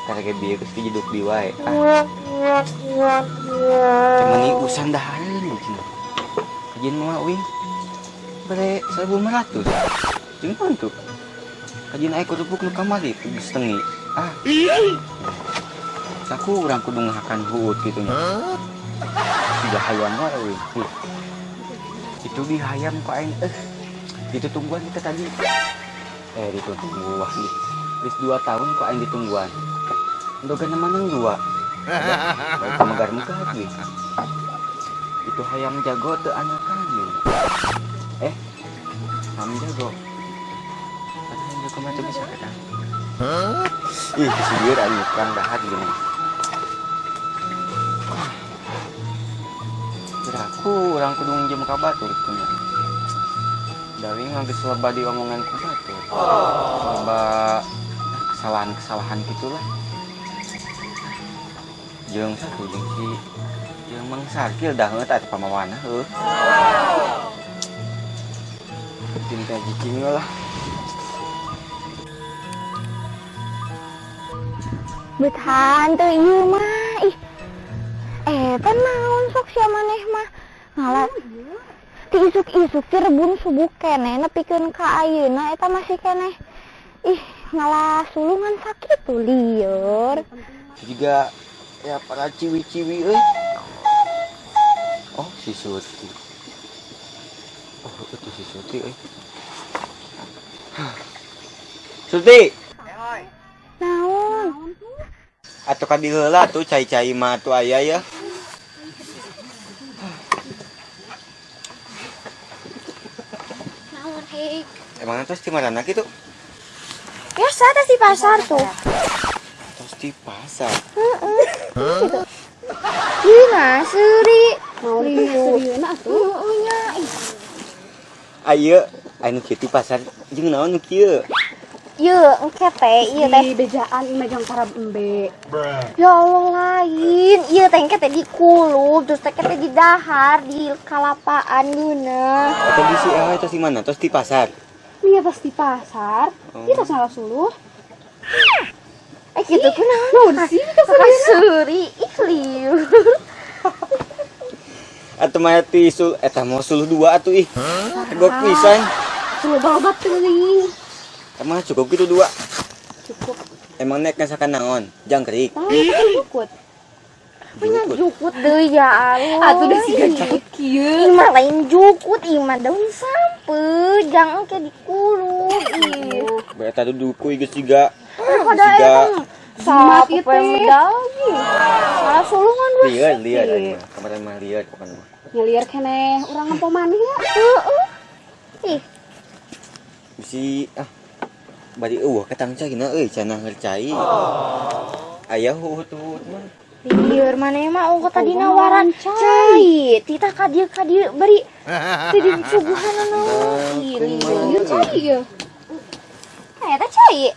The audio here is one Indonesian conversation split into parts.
Karena biar ke hidup di wae. Cuman ini usan dahareun cina. Kajian mah wing. Bare 1.500. Jeung naon tuh? Kajian aya kerupuk nu kamari geus tengi. Saku urang kudu ngahakan huut kitu nya. Tiga hayam wae wing. Itu di hayam ku aing itu tungguan kita tadi. Ditungguan nih. Wis 2 tahun kok aing ditungguan. Ndogan manang 2. Baik megar-megar nih. Itu hayam jago teu anakan nih. Hayam jago. Hayam jago mah teu bisa kada. Ih, seueur anu kurang dahar gini. Kira-kira urang kudu nginjem ka batur kitu. Dari nganggeus loba diomongan ku batur. Loba kesalahan gitulah. Jeung satu jeung si jeung Mang Sarkil dah eta pamawana heuh. Cinta cicing lah. Bethan teu ieu mah ih. Eta naon sok sia maneh mah? Ngalah. Ti isuk-isuk ti rebun subuh keneh nepikeun ka ayeuna eta masih keneh. Ih, ngalah sulungan sakit tuh lieur. Juga ya para ciwi-ciwi euy. Oh, si Suti. Oh, itu si Suti euy. Suti. Naon? Atuh ka dieu heula tuh cai-cai mah atuh aya ya. Naon hek? Emang terus di mana gitu? Biasa tos di pasar tuh. Terus di pasar. Gitu. Ih, seuri. Mau seurieuna atuh. Nya. Ayeuna anu kieu di pasar jeung naon nu kieu? Ieu engke teh, ieu teh bejaan megang para embe. ya Allah lain. Ieu teh engke teh di kulub, terus teh teh di dahar, di kalapaan geuna. Atau di si itu si mana? Terus di pasar. Iya pas di pasar. Kita salah suluh. Gitu kunaon? Naon sih Seuri, ih liur. Atau mah ti sul eta mau suluh 2 atuh ih. Tegok pisan. Suluh babat teuing. Emang cukup gitu 2. Cukup. Emang nek kasakan naon? Jangkrik. Jukut. Punya jukut deui ya Allah. Atuh da siga jukut kieu. Imah lain jukut, imah daun sampeu, jang engke dikulub. Ih. Bae eta duduku geus siga. Pada emang sapu pemedal ih. Salah sulungan wes. Lieur kemarin mah lieur pokona mah. Ngeliar keneh urang ngempo maneh ya. Heeh. Ih, Bisi bari eueuh katangca gina euy cenah ngercai. Aya huut-huut mah. lieur maneh mah ongko tadi nawaran cai. Tita ka dieu bari tadi suguhan naon. Ih, lieur cai ieu. Eta cai.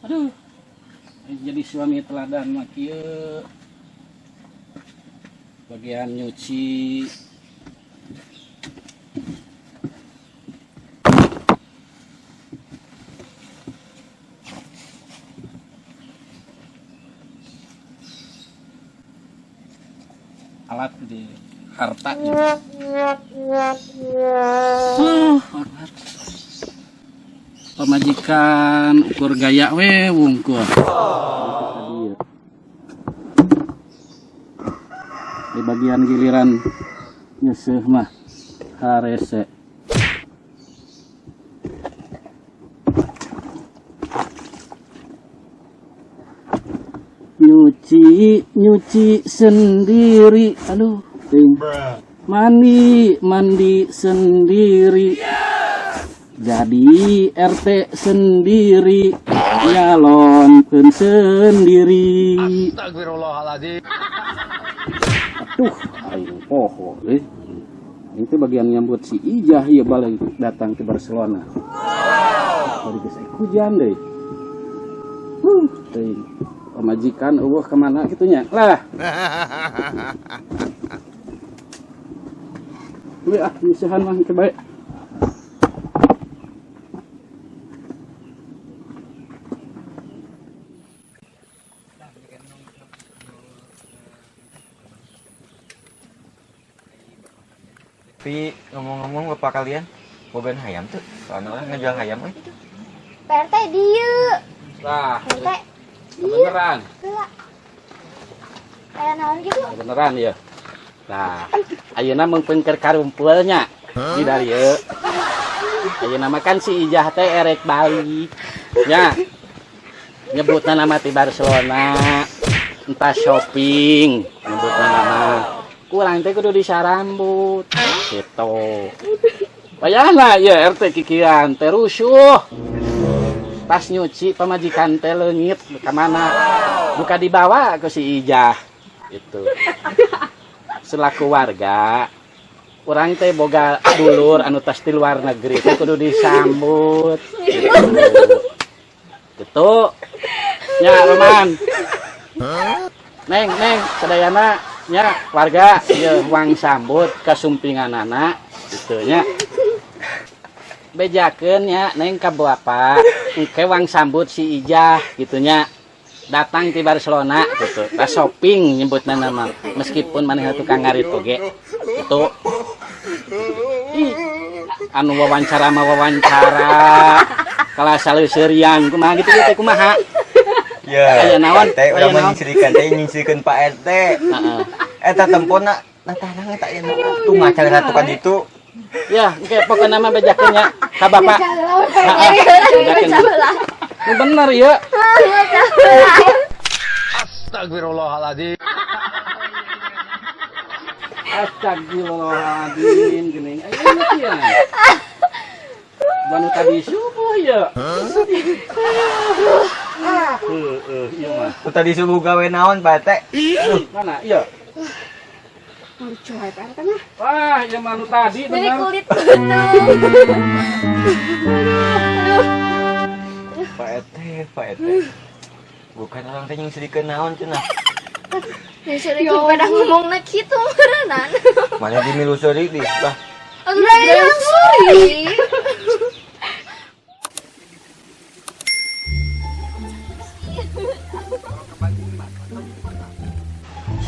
Aduh, jadi suami teladan mah kieu. Bagian nyuci. Alat di harta juga. Pemajikan ukur gaya we wungkul. Di bagian giliran nyeseuh mah harese. nyuci sendiri. Aduh, ting. Mandi sendiri. Jadi RT sendiri, nyalonkeun sendiri. Astagfirullahaladzim. Aduh, aing poho euy. Itu bagian nyambut si Ijah ya balik datang ke Barcelona. Bari geus hujan deui. Teuing. Pamajikan eueuh kemana kitu nya? Lah. Udah misahan mah teu bae. Tapi ngomong-ngomong bapak kalian bogan hayam tuh, soalnya orang ngejual hayam euy. PRT dieu. Lah, PRT kebeneran. heula. Aya naon gitu? Beneran ya. Nah, ayeuna mengpeun keur karumpulnya di darieu. Ayeuna mah kan si Ijah teh erek balik. Nya. Nyebutna nama ti Barcelona. Entah shopping, nyebutna nama. Kurang teh kudu disarambut. Gitu. Bayana ya RT kikiran teh rusuh. Pas nyuci pamajikan teh leungit ka mana? Buka dibawa ke si Ijah. Itu. Selaku warga, orang teh boga dulur anu tas di luar negeri teh kudu disambut. Gitu. Nya Roman. Neng, sadayana nya warga ieu uang sambut kasumpinganana gitu nya. Bejakeun nya neng ka bapak engke uang sambut si Ijah gitu nya. Datang di Barcelona gitu. Tas shopping nyebutna nama meskipun maneh tukang ngarit oge. Gitu. Ih, anu wawancara mah wawancara. Kalah saleuseurian kumaha gitu teh kumaha? Ya, aya naon? teh Aya urang naon? nyisirikeun Pak RT. Heeh. Eta tempona natahna eta aya tuh macal ratu kan itu. Ya, engke pokona mah bejakeun nya ka bapak. Nu bener ya. Astagfirullahaladzim. Astagfirullahaladzim geuning. Aya nu kieu. Banu tadi subuh ya. Iya mah. Tuh tadi subuh gawe naon Pak RT? Mana? Iya. Lucu ya PRT mah. Wah, ya manu tadi Dari bener. kulit Pak RT. Bukan orang teh nyisirikeun naon cenah. Ya pada ngomongna kitu meureunnan. Mana dimilusuri di lah. Sorry.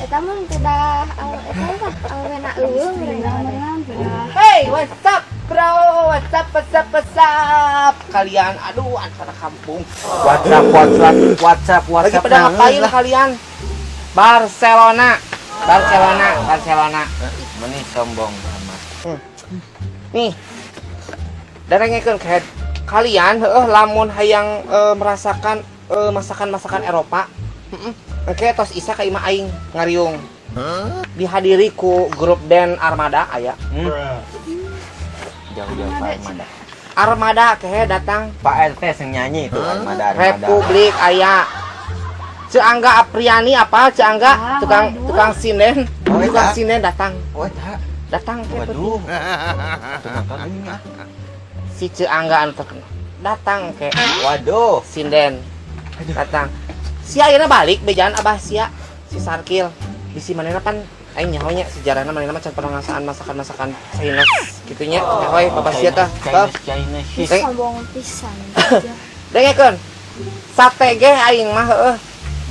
Eta mah udah awena eueung Hey, what's up, bro? What's up? Kalian, aduh, anak kampung. WhatsApp Lagi pada ngapain kalian? Barcelona. Meni sombong amat. Nih, darengekeun kayak kalian, lamun hayang merasakan masakan Eropa. Oke, tos isa ka imah aing ngariung. Dihadiri ku grup band Armada aya. Jauh-jauh Pak Armada. Armada kehe datang. Pak RT sing nyanyi itu Armada. Republik aya. Ceangga Apriani apa? Ceangga tukang sinden. Oh, Tukang eta. sinden datang. Oh, eta. Datang ke Waduh. Tukang ini ah. si Ceangga anu terkenal. Datang ke Waduh. sinden. Datang. Si ayeuna balik bejaan Abah sia si Sarkil. Bisi manehna pan aing nyaho nya sejarahna manehna mah can pernah ngasaan masakan-masakan Chinese kitu nya. Hoy Bapak sia tah. Chinese. sombong pisan. Dengekeun. Sate ge aing mah heueuh.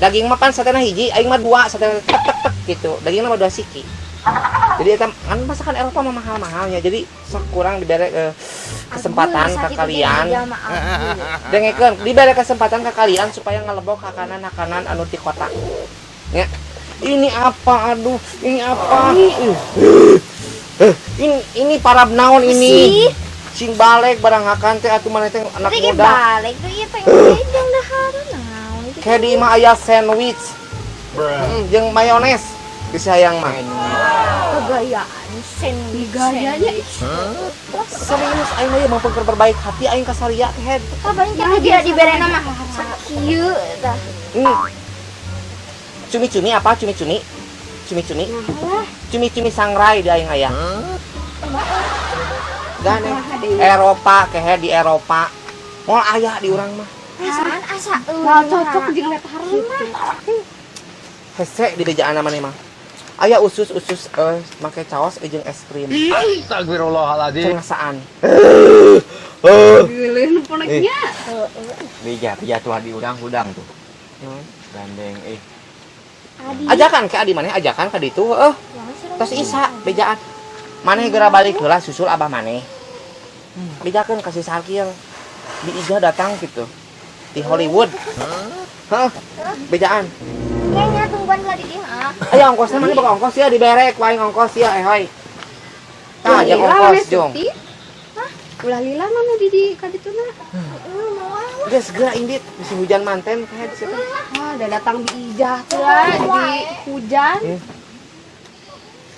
Daging mah pan satena hiji, aing mah dua, satena tek gitu. Dagingna mah dua siki. Jadi eta kan masakan Eropa mah mahal-mahalnya. Jadi sok kurang dibere kesempatan ke kalian. Dengekeun, dibere kesempatan ke kalian supaya ngelebok hakanan-hakanan anu ti kota. Ya. Ini apa? Aduh, ini apa? Ini parab naon ini? Sing balik barang hakan teh atuh maneh teh anak muda. Balik tuh ieu teh jeung dahar naon. Kayak di imah aya sandwich. Jeung mayones disayang mah. Kegayaan sandwich. Gayanya Serius aing mah mau perbaik hati aing ka Saria teh. Kapan kita tidak diberena mah kieu tah. Cumi-cumi apa? Cumi-cumi? Cumi-cumi? Cumi-cumi sangrai di aing aya. Gane Eropa kehe di Eropa. Moal aya di urang mah. Perasaan asa Nah, cocok jeung leta hareuna. Hese di bejaan namanya mah. Aya usus-usus make caos jeung es krim. Astagfirullahaladzim. Cengasaan. Geuleun poneknya. Beja tuh di udang-udang tuh. Gandeng Ajakan ke adi maneh ajakan ka ditu tos isa bejaan. Maneh geura balik heula susul abah maneh. Bejakeun kasih sarkil. Di Ija datang gitu. Di Hollywood. Heeh. Bejaan. Kayaknya tungguan lah di dieu. Aya ongkosna maneh boga ongkos ya diberek wae ongkos ya hoy. Tah jeung ongkos jong. Ulah lila mana di kadituna. Geus segera indit bisi hujan manten kayak di situ. Wah, udah datang di ijah tuh di hujan.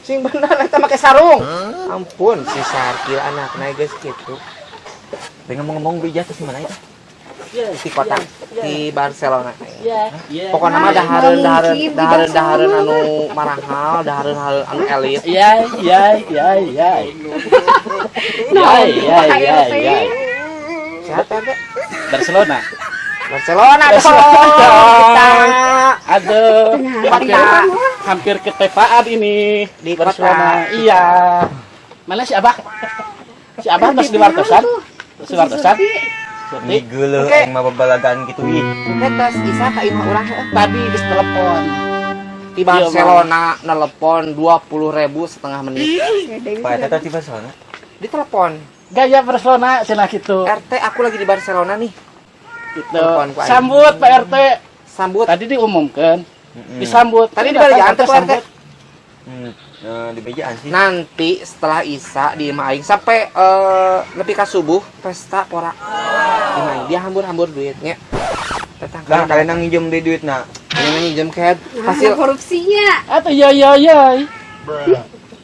Sing bener eta make sarung. Ampun si sarkil anakna geus kitu. ngomong-ngomong beja tuh mana itu? Di kota di Barcelona. Ya. Pokoknya mah dahareun anu marahal, dahareun anu elit. Ya. Sehat teh. Barcelona. Barcelona dong. Barcelona. Kita Aduh, hampir ketepaan ini Di Barcelona. kota. Iya. Mana si Abah? Si Abah terus di Wartosan? Si Wartosan? Ini gula yang mah babalagan gitu ih. tes Isa ka imah urang heuh. Tadi di telepon. Di Barcelona nelepon 20.000 setengah menit. Pak eta di Barcelona. Di telepon. Gaya Barcelona cenah gitu. RT aku lagi di Barcelona nih. Gitu. Telepon ku aing. Sambut Pak RT. Sambut. Tadi diumumkan. Disambut. Tadi dibalikan tuh Pak RT. Di bejaan sih. Nanti setelah Isa di imah aing sampai nepi ka subuh pesta pora. Di imah aing dia hambur-hambur duitnya. Tetang Lah kalian nginjem di duitna. yang nginjem ke Hasil korupsinya. Atau ya.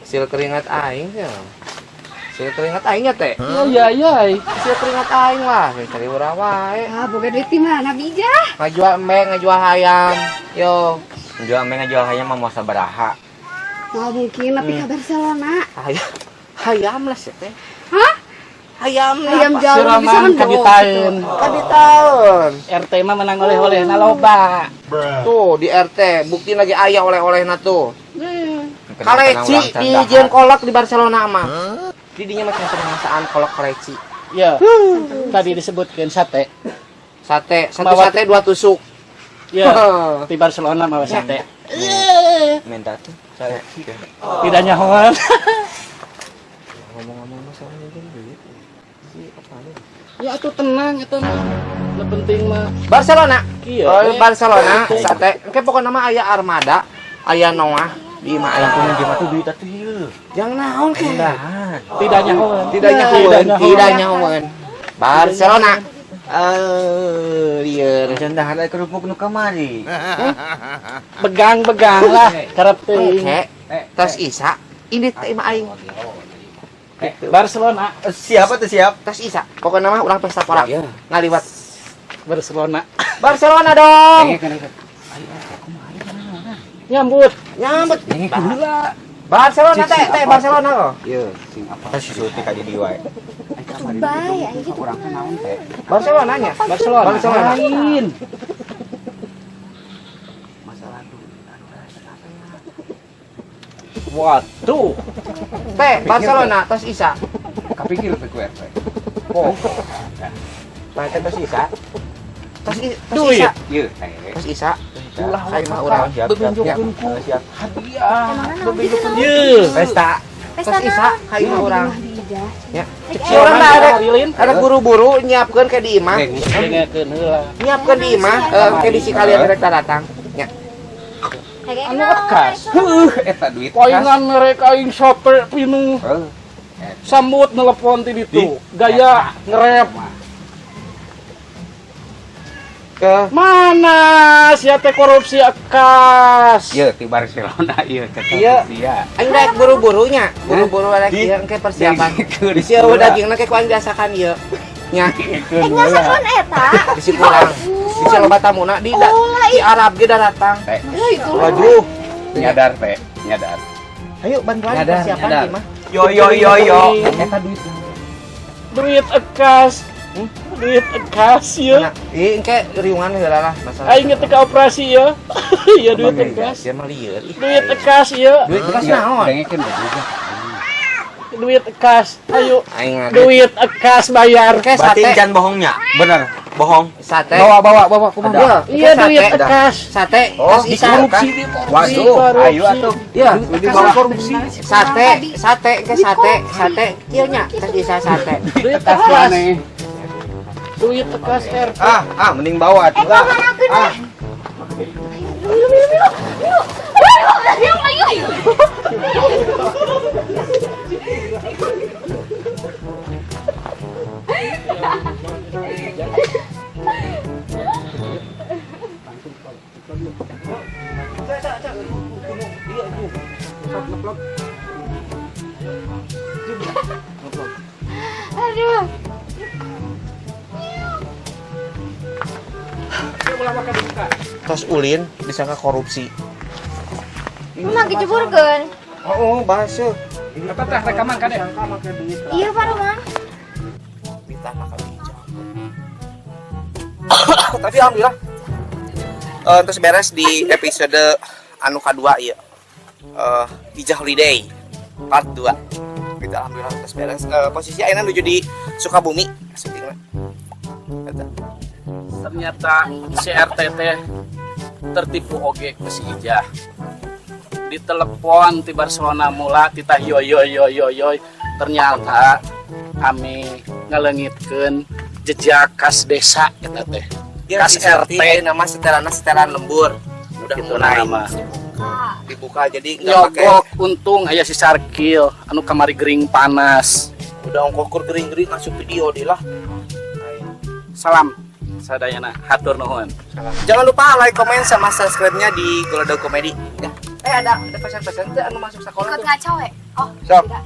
hasil keringat aing ya. Hasil keringat aingnya teh. Ya. Hasil keringat aing lah, cari urang wae. Ah, boga duit di mana bijah? Ngajual embek, ngajual hayam. Yo, Jual ngajual hanya mah mau sabaraha. Nggak mungkin tapi ke Barcelona. hayam lah sih teh. Hah? Hayam Ayam apa? jauh bisa Siraman mendok. kaditaeun. Kan di tahun. RT mah menang oleh-oleh na loba. Tuh di RT, bukti lagi ayah oleh-olehna tuh. Kenapa Kaleci orang di candahan? Jen kolak di Barcelona mah. Di dinya macam pengasaan kolak kaleci. Ya. Tadi disebutkan sate. Sate, satu Mawat. sate 2 tusuk. Ya. Di Barcelona mah sate. Minta tuh. Saya Tidak nyahoan. Ngomong-ngomong masalah ini duit. Si apa nih? Ya atuh tenang eta mah. Nu penting mah Barcelona. kieu. Oh, Barcelona sate. Engke pokokna mah aya Armada, aya Noah di imah aing punya dia tuh duit atuh ieu. Yang naon ke? Mudahan. Tidak nyahoan. Tidak nyahoan. Barcelona. Lieur. Candahan aya kerupuk nu kamari. Begang lah karep teuing. Oke. Tas Isa, ini teh imah aing. Barcelona, Siapa tuh siap? Tas Isa. Pokoknya mah urang pesta pora. Ngaliwat Barcelona. Barcelona dong. Nyambut. Nyambut. Barcelona teh Barcelona kok. Ieu sing apa? Tas suti ka di wae. Bye, aja Urang teh naon teh? Barcelona nya. Barcelona. Barcelona. Lain. Waduh. Teh Barcelona tas Isa. Kapikir teh ku RT. Oh. Nah, teh tas Isa. Tas Duit. Isa. Ieu teh. Tas Isa. Ulah Aing mah urang siap. Bebunjukkeun ku Siap. hadiah. Bebunjukkeun. Ye. Pesta. Pesta Tas Isa aing mah urang. Bijah. Ya. Si Urang orang ada Harilin. ada buru-buru nyiapkeun ke di imah. Dengekeun heula. Nyiapkeun di imah ke di si kalian rek datang. Ya. Anu kas. Eta duit. Poingan mereka aing sampe pinuh. Sambut nelepon ti ditu. Gaya ngerep. Ke Mana sia teh korupsi akas. ieu ti Barcelona ieu ke Iya. Rusia. Aing rek buru-burunya, buru-buru rek Di- ieu engke persiapan. Dikeun Di sieu dagingna ke kuan biasakan ieu. Nya, Nyasakan eta. di si kurang. Di si loba tamuna di di Arab ge da datang. Teh, Waduh, nyadar teh, nyadar. ayo bantuan Nyadar, persiapan nyadar. ieu mah. Yo. Eta duit Duit akas. Duit akas ya. Mana? Ih, engke riungan heula lah masalah. Aing teh ka operasi ya. Ya duit akas. Dia mah lieur. Ih, Duit akas ya. duit bekas naon? Dengekeun juga. Duit akas. Ayo. Aing ngaget. Duit akas bayar. Engke Berarti sate. jangan bohongnya. Bener, bohong. Sate. Bawa kumaha? Iya, Iya duit sate. akas. Sate. Oh, Tas di ikan. korupsi. Waduh, ayo atuh. Iya, Dibawa korupsi. sate ke sate. Ieu nya tas isa sate. Duit Tas akas. maneh. Duit akas RT. Mending bawa tuh. Aduh. Tas ulin disangka korupsi. Mah diceburkeun. Oh, bahasa. Apa teh rekaman kade? Iya, Pak Roman. Ditana kali hijau. Tapi alhamdulillah terus beres di episode anu kadua ieu. Hijau Holiday part 2. Kita alhamdulillah terus beres. Posisi ayeuna nuju di Sukabumi syutingna. Eta. Ternyata si RTT tertipu oge ke si Ijah. Ditelepon ti Barcelona mula titah yo. Ternyata kami ngelengitkeun jejak kas desa eta teh. Ya, Kas RT RT nama setelan lembur. Udah gitu mulai nama. dibuka jadi enggak pakai Nyogok untung aya si Sarkil anu kamari gering panas. udah ongkokur gering-gering masuk video di lah. Salam sadayana hatur nuhun. Jangan lupa like, komen, sama subscribe-nya di Golodo Comedy ya. Ada pesan-pesan tuh anu masuk sekolah tuh. Kacau, Sok. tidak.